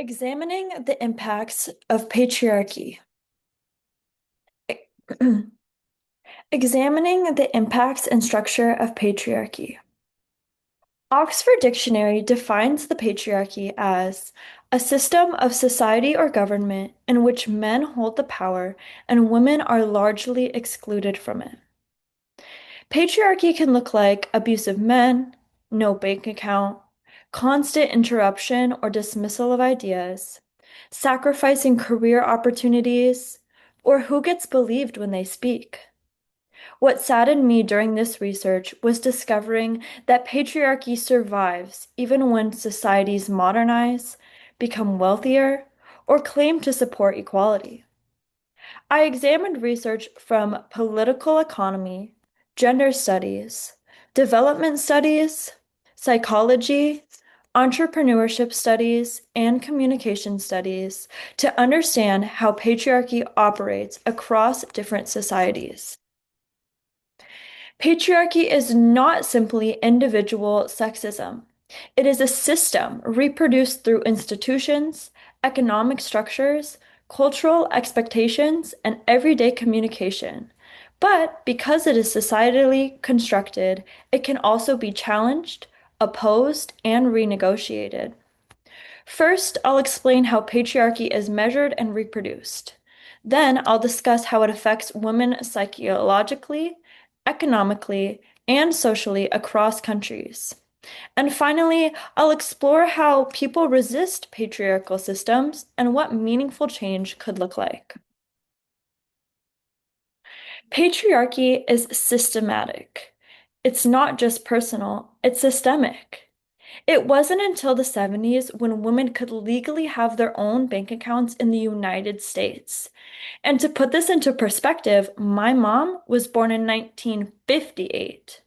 Examining the impacts of patriarchy. Examining the impacts and structure of patriarchy. Oxford Dictionary defines the patriarchy as a system of society or government in which men hold the power and women are largely excluded from it. Patriarchy can look like abusive men, no bank account, constant interruption or dismissal of ideas, sacrificing career opportunities, or who gets believed when they speak. What saddened me during this research was discovering that patriarchy survives even when societies modernize, become wealthier, or claim to support equality. I examined research from political economy, gender studies, development studies, psychology, entrepreneurship studies, and communication studies to understand how patriarchy operates across different societies. Patriarchy is not simply individual sexism. It is a system reproduced through institutions, economic structures, cultural expectations, and everyday communication. But because it is societally constructed, it can also be challenged, opposed, and renegotiated. First, I'll explain how patriarchy is measured and reproduced. Then, I'll discuss how it affects women psychologically, economically, and socially across countries. And finally, I'll explore how people resist patriarchal systems and what meaningful change could look like. Patriarchy is systematic. It's not just personal, it's systemic. It wasn't until the 70s when women could legally have their own bank accounts in the United States. And to put this into perspective, my mom was born in 1958.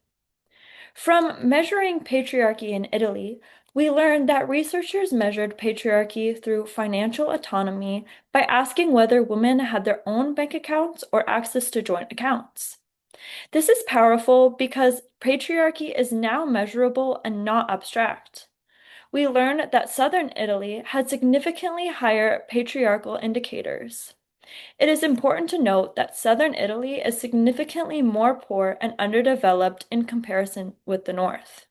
From measuring patriarchy in Italy, we learned that researchers measured patriarchy through financial autonomy by asking whether women had their own bank accounts or access to joint accounts. This is powerful because patriarchy is now measurable and not abstract. We learned that southern Italy had significantly higher patriarchal indicators. It is important to note that southern Italy is significantly more poor and underdeveloped in comparison with the north.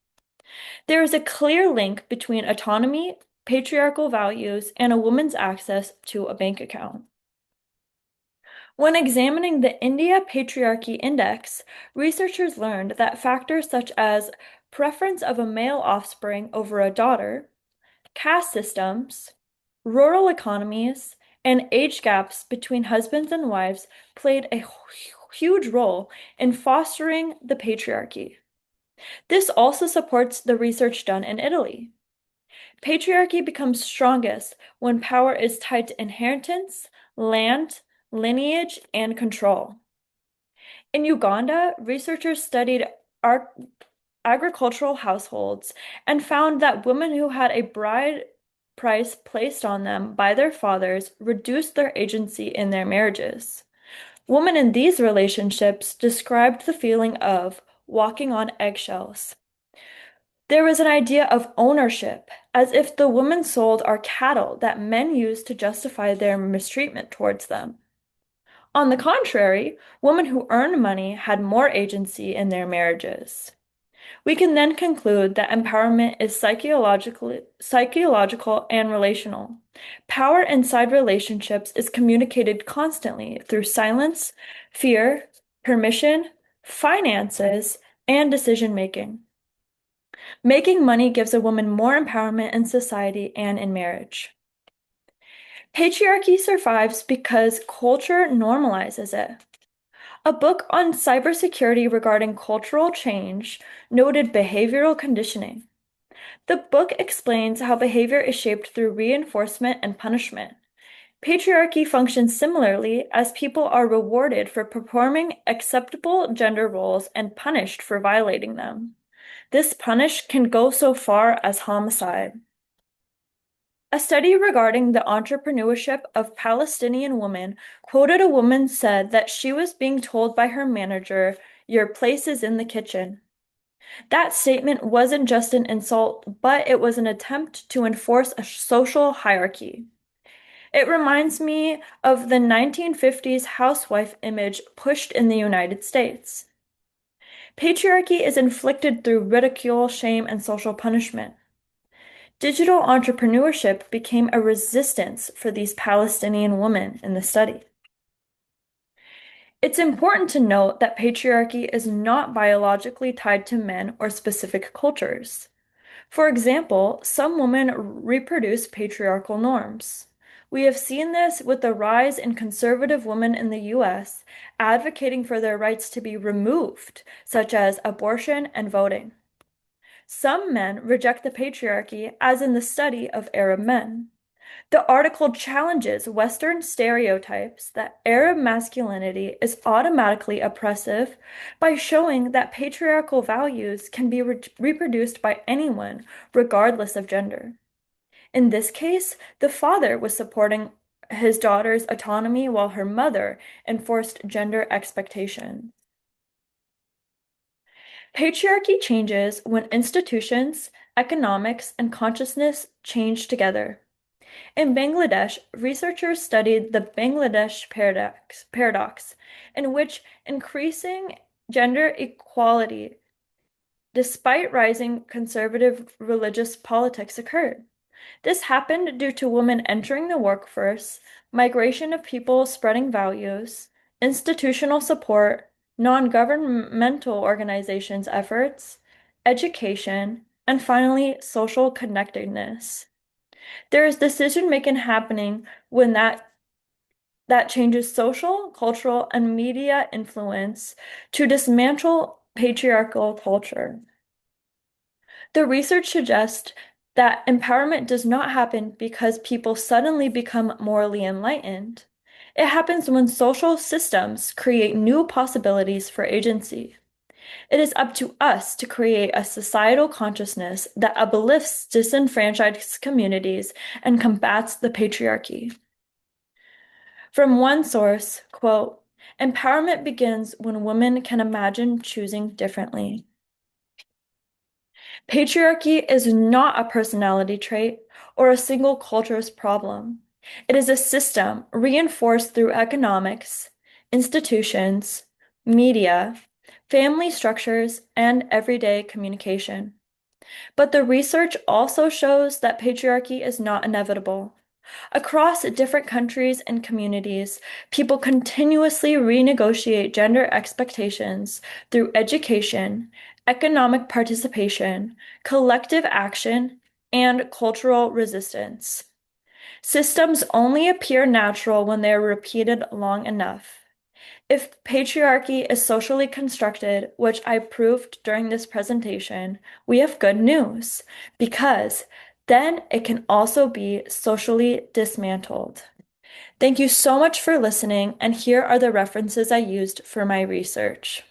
There is a clear link between autonomy, patriarchal values, and a woman's access to a bank account. When examining the India Patriarchy Index, researchers learned that factors such as preference of a male offspring over a daughter, caste systems, rural economies, and age gaps between husbands and wives played a huge role in fostering the patriarchy. This also supports the research done in Italy. Patriarchy becomes strongest when power is tied to inheritance, land, lineage, and control. In Uganda, researchers studied agricultural households and found that women who had a bride price placed on them by their fathers reduced their agency in their marriages. Women in these relationships described the feeling of walking on eggshells. There was an idea of ownership, as if the women sold are cattle that men used to justify their mistreatment towards them. On the contrary, women who earned money had more agency in their marriages. We can then conclude that empowerment is psychological and relational. Power inside relationships is communicated constantly through silence, fear, permission, finances, and decision making. Making money gives a woman more empowerment in society and in marriage. Patriarchy survives because culture normalizes it. A book on cybersecurity regarding cultural change noted behavioral conditioning. The book explains how behavior is shaped through reinforcement and punishment. Patriarchy functions similarly as people are rewarded for performing acceptable gender roles and punished for violating them. This punish can go so far as homicide. A study regarding the entrepreneurship of Palestinian women quoted a woman said that she was being told by her manager, "Your place is in the kitchen." That statement wasn't just an insult, but it was an attempt to enforce a social hierarchy. It reminds me of the 1950s housewife image pushed in the United States. Patriarchy is inflicted through ridicule, shame, and social punishment. Digital entrepreneurship became a resistance for these Palestinian women in the study. It's important to note that patriarchy is not biologically tied to men or specific cultures. For example, some women reproduce patriarchal norms. We have seen this with the rise in conservative women in the US advocating for their rights to be removed, such as abortion and voting. Some men reject the patriarchy, as in the study of Arab men. The article challenges Western stereotypes that Arab masculinity is automatically oppressive by showing that patriarchal values can be reproduced by anyone, regardless of gender. In this case, the father was supporting his daughter's autonomy while her mother enforced gender expectations. Patriarchy changes when institutions, economics, and consciousness change together. In Bangladesh, researchers studied the Bangladesh paradox, in which increasing gender equality despite rising conservative religious politics occurred. This happened due to women entering the workforce, migration of people spreading values, institutional support, non-governmental organizations' efforts, education, and finally, social connectedness. There is decision making happening when that changes social, cultural, and media influence to dismantle patriarchal culture. The research suggests that empowerment does not happen because people suddenly become morally enlightened. It happens when social systems create new possibilities for agency. It is up to us to create a societal consciousness that uplifts disenfranchised communities and combats the patriarchy. From one source, quote, empowerment begins when women can imagine choosing differently. Patriarchy is not a personality trait or a single culture's problem. It is a system reinforced through economics, institutions, media, family structures, and everyday communication. But the research also shows that patriarchy is not inevitable. Across different countries and communities, people continuously renegotiate gender expectations through education, economic participation, collective action, and cultural resistance. Systems only appear natural when they are repeated long enough. If patriarchy is socially constructed, which I proved during this presentation, we have good news because then it can also be socially dismantled. Thank you so much for listening, and here are the references I used for my research.